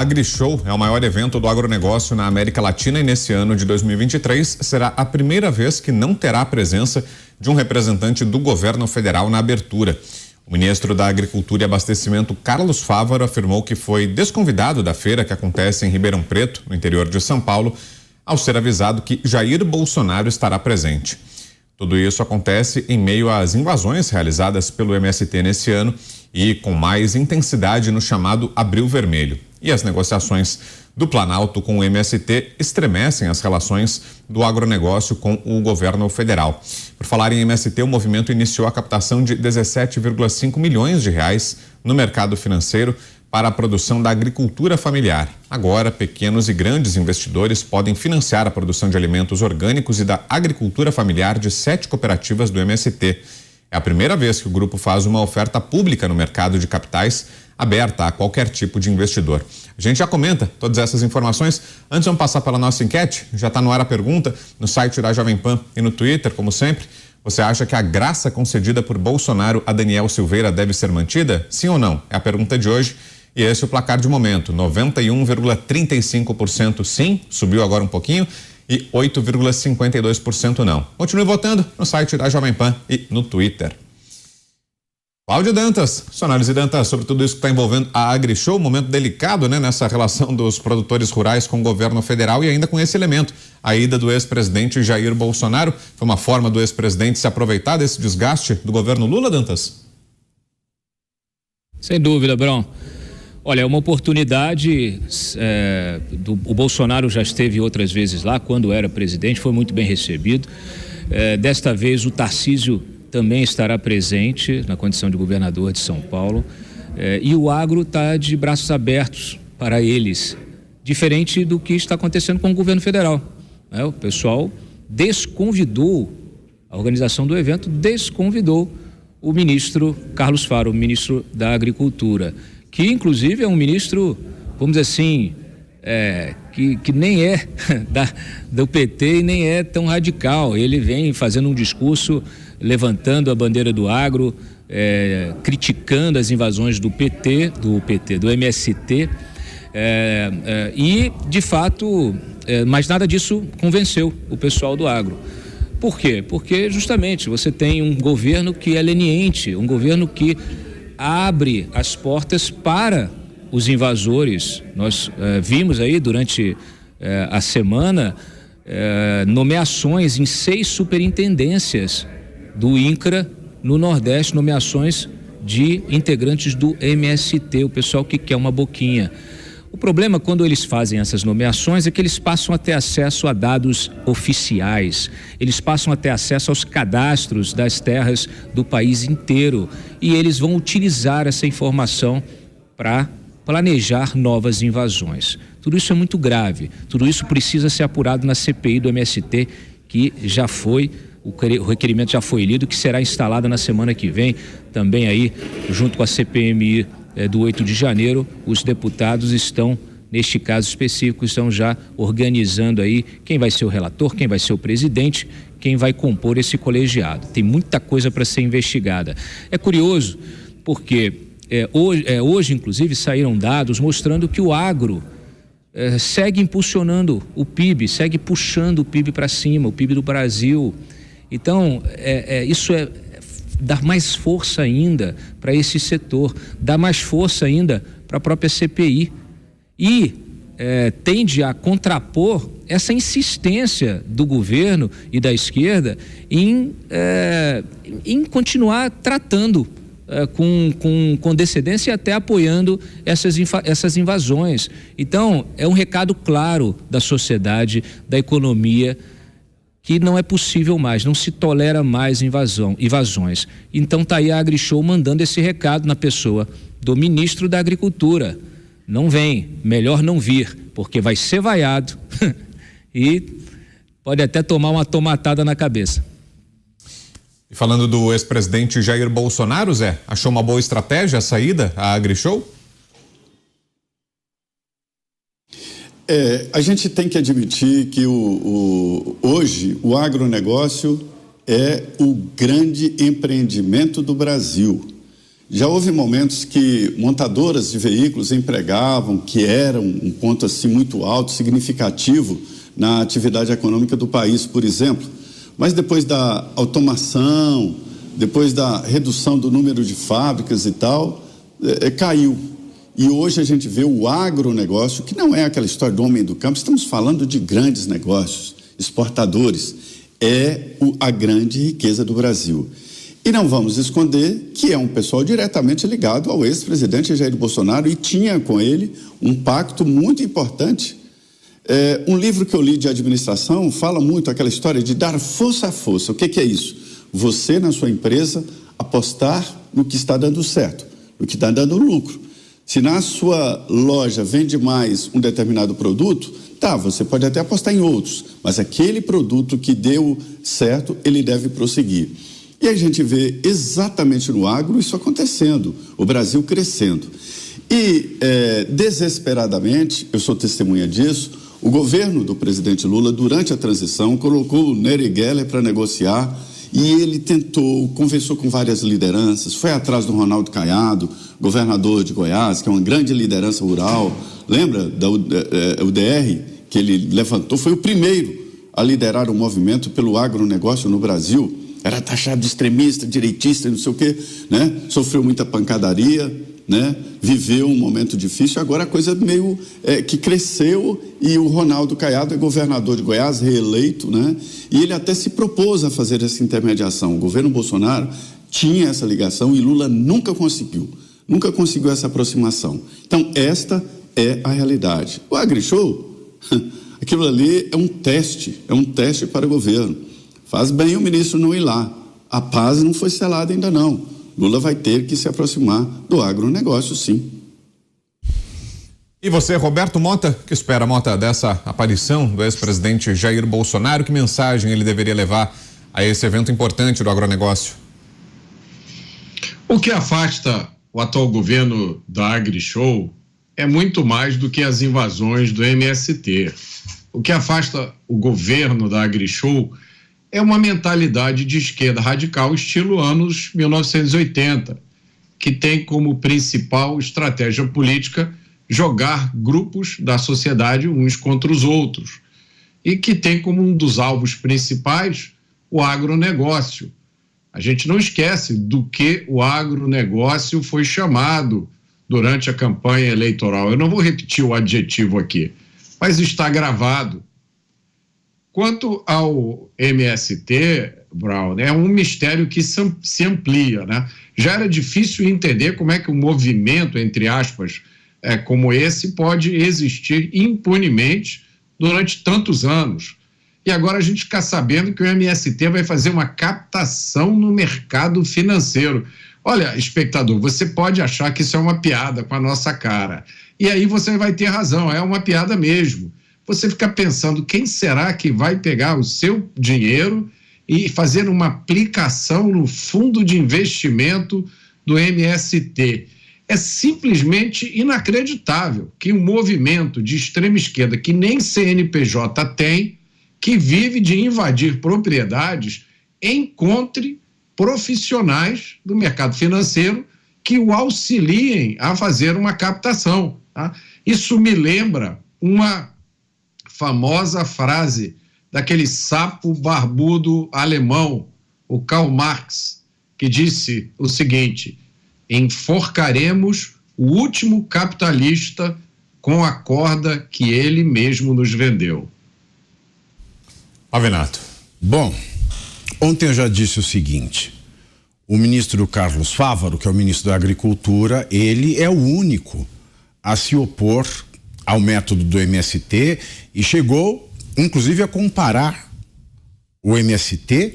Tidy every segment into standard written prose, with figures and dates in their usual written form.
AgriShow é o maior evento do agronegócio na América Latina e nesse ano de 2023 será a primeira vez que não terá a presença de um representante do governo federal na abertura. O ministro da Agricultura e Abastecimento, Carlos Fávaro, afirmou que foi desconvidado da feira que acontece em Ribeirão Preto, no interior de São Paulo, ao ser avisado que Jair Bolsonaro estará presente. Tudo isso acontece em meio às invasões realizadas pelo MST nesse ano e com mais intensidade no chamado Abril Vermelho. E as negociações do Planalto com o MST estremecem as relações do agronegócio com o governo federal. Por falar em MST, o movimento iniciou a captação de 17,5 milhões de reais no mercado financeiro para a produção da agricultura familiar. Agora, pequenos e grandes investidores podem financiar a produção de alimentos orgânicos e da agricultura familiar de 7 cooperativas do MST. É a primeira vez que o grupo faz uma oferta pública no mercado de capitais aberta a qualquer tipo de investidor. A gente já comenta todas essas informações. Antes, vamos passar pela nossa enquete. Já está no ar a pergunta no site da Jovem Pan e no Twitter, como sempre. Você acha que a graça concedida por Bolsonaro a Daniel Silveira deve ser mantida? Sim ou não? É a pergunta de hoje. E esse é o placar de momento. 91,35% sim, subiu agora um pouquinho, e 8,52% não. Continue votando no site da Jovem Pan e no Twitter. Cláudio Dantas, sua análise, Dantas, sobre tudo isso que está envolvendo a AgriShow, momento delicado, né, nessa relação dos produtores rurais com o governo federal e ainda com esse elemento, a ida do ex-presidente Jair Bolsonaro. Foi uma forma do ex-presidente se aproveitar desse desgaste do governo Lula, Dantas? Sem dúvida, Brão. Olha, é uma oportunidade, o Bolsonaro já esteve outras vezes lá, quando era presidente, foi muito bem recebido. Desta vez o Tarcísio também estará presente na condição de governador de São Paulo, e o agro está de braços abertos para eles, diferente do que está acontecendo com o governo federal, né? O pessoal desconvidou, a organização do evento desconvidou o ministro Carlos Fávaro, o ministro da Agricultura, que inclusive é um ministro, vamos dizer assim, que nem é do PT e nem é tão radical. Ele vem fazendo um discurso levantando a bandeira do agro, criticando as invasões do MST, e de fato, mas nada disso convenceu o pessoal do agro. Por quê? Porque justamente você tem um governo que é leniente, um governo que abre as portas para os invasores. Nós vimos aí durante a semana nomeações em 6 superintendências do INCRA no Nordeste, nomeações de integrantes do MST, o pessoal que quer uma boquinha. O problema quando eles fazem essas nomeações é que eles passam a ter acesso a dados oficiais, eles passam a ter acesso aos cadastros das terras do país inteiro e eles vão utilizar essa informação para planejar novas invasões. Tudo isso é muito grave, tudo isso precisa ser apurado na CPI do MST, que já foi, o requerimento já foi lido, que será instalada na semana que vem, também aí junto com a CPMI do 8 de janeiro, os deputados estão, neste caso específico, estão já organizando aí quem vai ser o relator, quem vai ser o presidente, quem vai compor esse colegiado. Tem muita coisa para ser investigada. É curioso porque hoje, inclusive, saíram dados mostrando que o agro segue impulsionando o PIB, segue puxando o PIB para cima, o PIB do Brasil. Então, isso dá mais força ainda para esse setor, dá mais força ainda para a própria CPI e tende a contrapor essa insistência do governo e da esquerda em continuar tratando com decedência e até apoiando essas invasões. Então, é um recado claro da sociedade, da economia, que não é possível mais, não se tolera mais invasões. Então tá aí a AgriShow mandando esse recado na pessoa do ministro da Agricultura. Não vem, melhor não vir, porque vai ser vaiado e pode até tomar uma tomatada na cabeça. E falando do ex-presidente Jair Bolsonaro, Zé, achou uma boa estratégia a saída à AgriShow? A gente tem que admitir que hoje o agronegócio é o grande empreendimento do Brasil. Já houve momentos que montadoras de veículos empregavam, que era um ponto assim muito alto, significativo na atividade econômica do país, por exemplo. Mas depois da automação, depois da redução do número de fábricas e tal, caiu. E hoje a gente vê o agronegócio, que não é aquela história do homem do campo, estamos falando de grandes negócios, exportadores, a grande riqueza do Brasil. E não vamos esconder que é um pessoal diretamente ligado ao ex-presidente Jair Bolsonaro e tinha com ele um pacto muito importante. Um livro que eu li de administração fala muito aquela história de dar força à força. O que é isso? Você, na sua empresa, apostar no que está dando certo, no que está dando lucro. Se na sua loja vende mais um determinado produto, você pode até apostar em outros, mas aquele produto que deu certo, ele deve prosseguir. E a gente vê exatamente no agro isso acontecendo, o Brasil crescendo. E, desesperadamente, eu sou testemunha disso, o governo do presidente Lula, durante a transição, colocou o Nery Geller para negociar e ele conversou com várias lideranças, foi atrás do Ronaldo Caiado, governador de Goiás, que é uma grande liderança rural. Lembra da UDR, que ele levantou? Foi o primeiro a liderar o movimento pelo agronegócio no Brasil. Era taxado de extremista, direitista, não sei o quê, né? Sofreu muita pancadaria, né? Viveu um momento difícil, agora a coisa meio que cresceu e o Ronaldo Caiado é governador de Goiás, reeleito, né? E ele até se propôs a fazer essa intermediação. O governo Bolsonaro tinha essa ligação e Lula nunca conseguiu essa aproximação. Então, esta é a realidade. O AgriShow, aquilo ali é um teste para o governo. Faz bem o ministro não ir lá. A paz não foi selada ainda não. Lula vai ter que se aproximar do agronegócio, sim. E você, Roberto Mota, que espera, Mota, dessa aparição do ex-presidente Jair Bolsonaro? Que mensagem ele deveria levar a esse evento importante do agronegócio? O que afasta o atual governo da AgriShow é muito mais do que as invasões do MST. O que afasta o governo da AgriShow é uma mentalidade de esquerda radical estilo anos 1980, que tem como principal estratégia política jogar grupos da sociedade uns contra os outros e que tem como um dos alvos principais o agronegócio. A gente não esquece do que o agronegócio foi chamado durante a campanha eleitoral. Eu não vou repetir o adjetivo aqui, mas está gravado. Quanto ao MST, Brown, é um mistério que se amplia, né? Já era difícil entender como é que um movimento, entre aspas, como esse pode existir impunemente durante tantos anos. E agora a gente fica sabendo que o MST vai fazer uma captação no mercado financeiro. Olha, espectador, você pode achar que isso é uma piada com a nossa cara. E aí você vai ter razão, é uma piada mesmo. Você fica pensando, quem será que vai pegar o seu dinheiro e fazer uma aplicação no fundo de investimento do MST? É simplesmente inacreditável que um movimento de extrema esquerda, que nem CNPJ tem, que vive de invadir propriedades, encontre profissionais do mercado financeiro que o auxiliem a fazer uma captação. Tá? Isso me lembra uma famosa frase daquele sapo barbudo alemão, o Karl Marx, que disse o seguinte: enforcaremos o último capitalista com a corda que ele mesmo nos vendeu. Avenato. Bom, ontem eu já disse o seguinte: o ministro Carlos Fávaro, que é o ministro da Agricultura, ele é o único a se opor ao método do MST e chegou, inclusive, a comparar o MST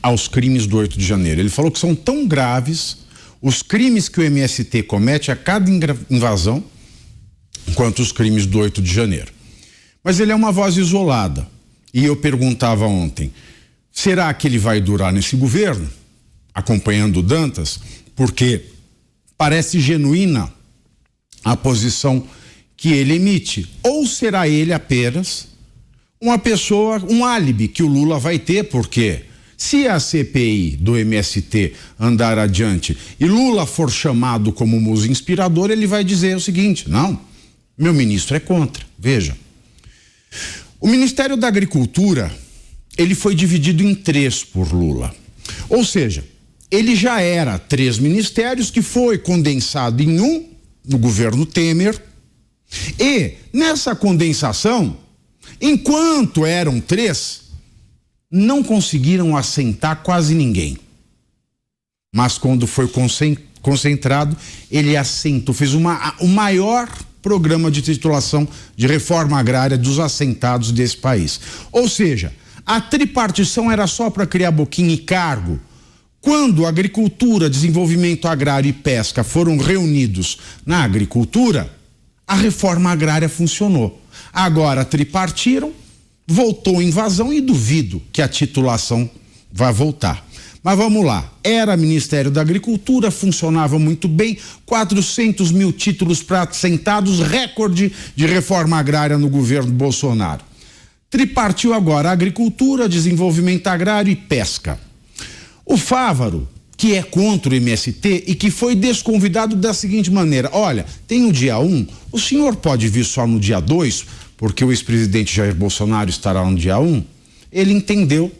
aos crimes do 8 de janeiro. Ele falou que são tão graves os crimes que o MST comete a cada invasão quanto os crimes do 8 de janeiro. Mas ele é uma voz isolada. E eu perguntava ontem, será que ele vai durar nesse governo, acompanhando o Dantas? Porque parece genuína a posição que ele emite. Ou será ele apenas uma pessoa, um álibi que o Lula vai ter, porque Se a CPI do MST andar adiante e Lula for chamado como musa inspiradora, ele vai dizer o seguinte: não, meu ministro é contra. Veja, o Ministério da Agricultura, ele foi dividido em 3 por Lula. Ou seja, ele já era 3 ministérios que foi condensado em um no governo Temer, e nessa condensação, enquanto eram 3, não conseguiram assentar quase ninguém. Mas quando foi concentrado, ele assentou, fez o maior programa de titulação de reforma agrária dos assentados desse país. Ou seja, a tripartição era só para criar boquinha e cargo. Quando agricultura, desenvolvimento agrário e pesca foram reunidos na agricultura, a reforma agrária funcionou. Agora tripartiram, voltou a invasão e duvido que a titulação vá voltar. Mas vamos lá, era Ministério da Agricultura, funcionava muito bem, 400 mil títulos para assentados, recorde de reforma agrária no governo Bolsonaro. Tripartiu agora agricultura, desenvolvimento agrário e pesca. O Fávaro, que é contra o MST e que foi desconvidado da seguinte maneira: olha, tem o dia 1, o senhor pode vir só no dia 2, porque o ex-presidente Jair Bolsonaro estará no dia 1. Ele entendeu,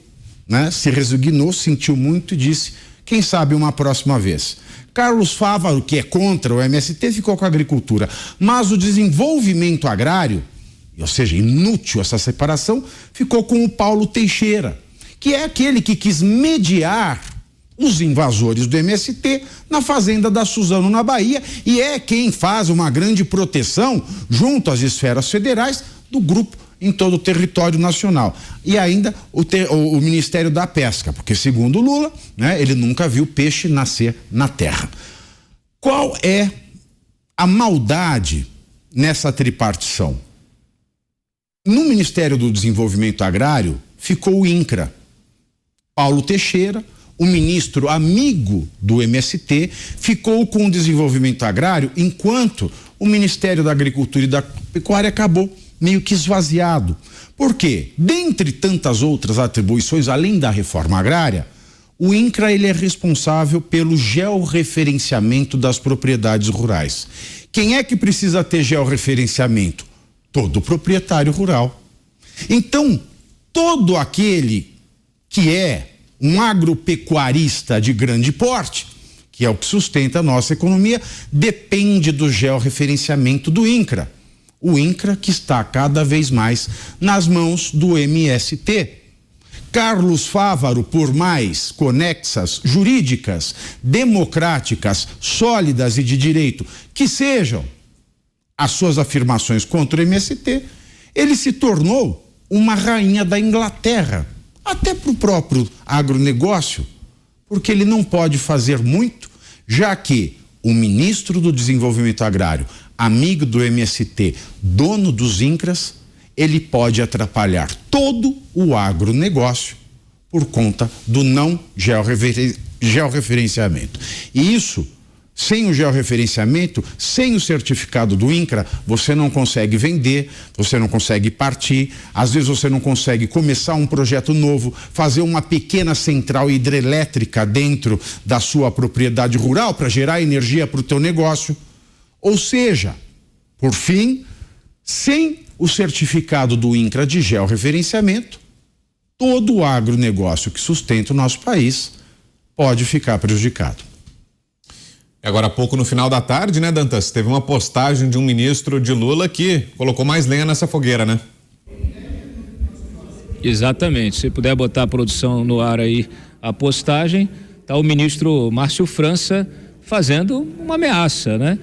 né? Se resignou, sentiu muito e disse: quem sabe uma próxima vez. Carlos Fávaro, que é contra o MST, ficou com a agricultura, mas o desenvolvimento agrário, ou seja, inútil essa separação, ficou com o Paulo Teixeira, que é aquele que quis mediar os invasores do MST na fazenda da Suzano, na Bahia, e é quem faz uma grande proteção junto às esferas federais do grupo em todo o território nacional. E ainda o Ministério da Pesca, porque segundo Lula, né, ele nunca viu peixe nascer na terra. Qual é a maldade nessa tripartição? No Ministério do Desenvolvimento Agrário ficou o INCRA. Paulo Teixeira, o ministro amigo do MST, ficou com o desenvolvimento agrário, enquanto o Ministério da Agricultura e da Pecuária acabou meio que esvaziado. Por quê? Dentre tantas outras atribuições, além da reforma agrária, o INCRA ele é responsável pelo georreferenciamento das propriedades rurais. Quem é que precisa ter georreferenciamento? Todo proprietário rural. Então, todo aquele que é um agropecuarista de grande porte, que é o que sustenta a nossa economia, depende do georreferenciamento do INCRA. O INCRA que está cada vez mais nas mãos do MST. Carlos Fávaro, por mais conexas, jurídicas, democráticas, sólidas e de direito que sejam as suas afirmações contra o MST, ele se tornou uma rainha da Inglaterra, até para o próprio agronegócio, porque ele não pode fazer muito, já que o ministro do Desenvolvimento Agrário, amigo do MST, dono dos INCRAs, ele pode atrapalhar todo o agronegócio por conta do não georreferenciamento. E isso, sem o georreferenciamento, sem o certificado do INCRA, você não consegue vender, você não consegue partir, às vezes você não consegue começar um projeto novo, fazer uma pequena central hidrelétrica dentro da sua propriedade rural para gerar energia para o teu negócio. Ou seja, por fim, sem o certificado do INCRA de georreferenciamento, todo o agronegócio que sustenta o nosso país pode ficar prejudicado. Agora há pouco, no final da tarde, né, Dantas, teve uma postagem de um ministro de Lula que colocou mais lenha nessa fogueira, né? Exatamente. Se puder botar a produção no ar aí, a postagem, tá o ministro Márcio França fazendo uma ameaça, né?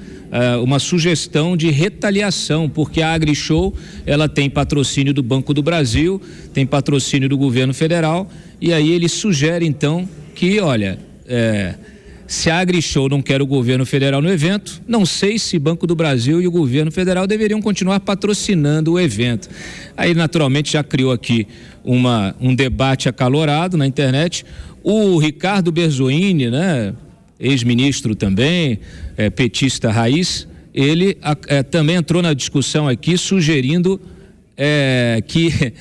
Uma sugestão de retaliação, porque a AgriShow, ela tem patrocínio do Banco do Brasil, tem patrocínio do governo federal, e aí ele sugere então que, olha, se a AgriShow não quer o governo federal no evento, não sei se Banco do Brasil e o governo federal deveriam continuar patrocinando o evento. Aí, naturalmente, já criou aqui um debate acalorado na internet. O Ricardo Berzoini, né, ex-ministro também, petista raiz, ele também entrou na discussão aqui sugerindo que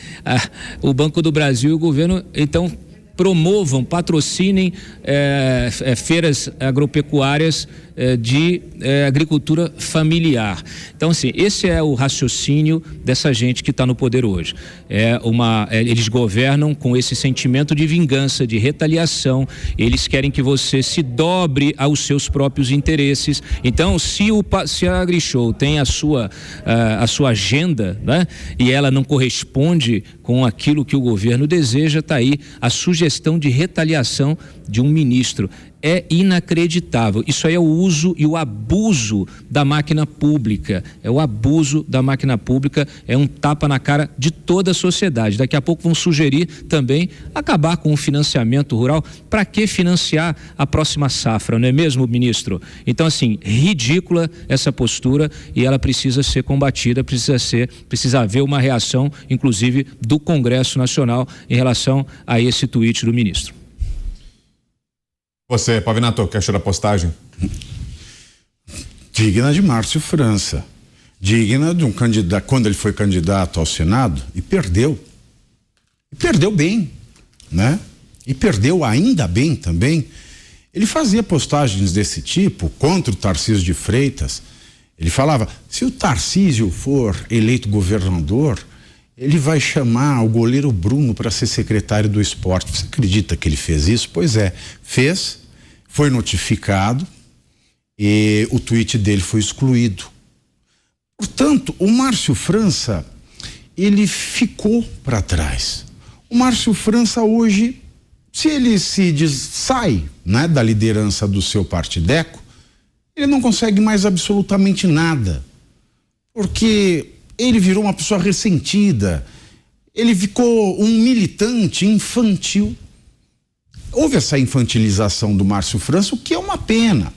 o Banco do Brasil e o governo, então, promovam, patrocinem feiras agropecuárias de agricultura familiar. Então, assim, esse é o raciocínio dessa gente que está no poder hoje. Eles governam com esse sentimento de vingança, de retaliação. Eles querem que você se dobre aos seus próprios interesses. Então, se a AgriShow tem a sua agenda, né, e ela não corresponde com aquilo que o governo deseja, está aí a sugestão de retaliação de um ministro. É inacreditável. Isso aí é o uso e o abuso da máquina pública. É o abuso da máquina pública, é um tapa na cara de toda a sociedade. Daqui a pouco vão sugerir também acabar com o financiamento rural. Para que financiar a próxima safra, não é mesmo, ministro? Então, assim, ridícula essa postura e ela precisa ser combatida, precisa haver uma reação, inclusive, do Congresso Nacional em relação a esse tweet do ministro. Você, Pavinato, que achou da postagem? Digna de Márcio França. Digna de um candidato, quando ele foi candidato ao Senado, e perdeu. E perdeu bem, né? E perdeu ainda bem também. Ele fazia postagens desse tipo contra o Tarcísio de Freitas. Ele falava, se o Tarcísio for eleito governador, ele vai chamar o goleiro Bruno para ser secretário do esporte. Você acredita que ele fez isso? Pois é, fez, foi notificado e o tweet dele foi excluído. Portanto, o Márcio França, ele ficou para trás. O Márcio França hoje, se ele sai, né, da liderança do seu partideco, ele não consegue mais absolutamente nada. Porque ele virou uma pessoa ressentida, ele ficou um militante infantil. Houve essa infantilização do Márcio França, o que é uma pena.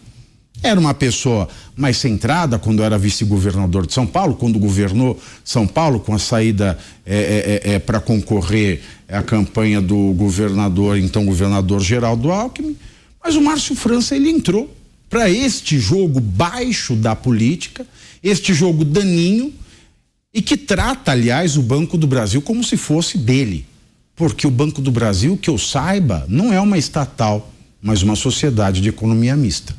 Era uma pessoa mais centrada quando era vice-governador de São Paulo, quando governou São Paulo com a saída para concorrer à campanha do governador, então governador Geraldo Alckmin. Mas o Márcio França, ele entrou para este jogo baixo da política, este jogo daninho, e que trata, aliás, o Banco do Brasil como se fosse dele. Porque o Banco do Brasil, que eu saiba, não é uma estatal, mas uma sociedade de economia mista.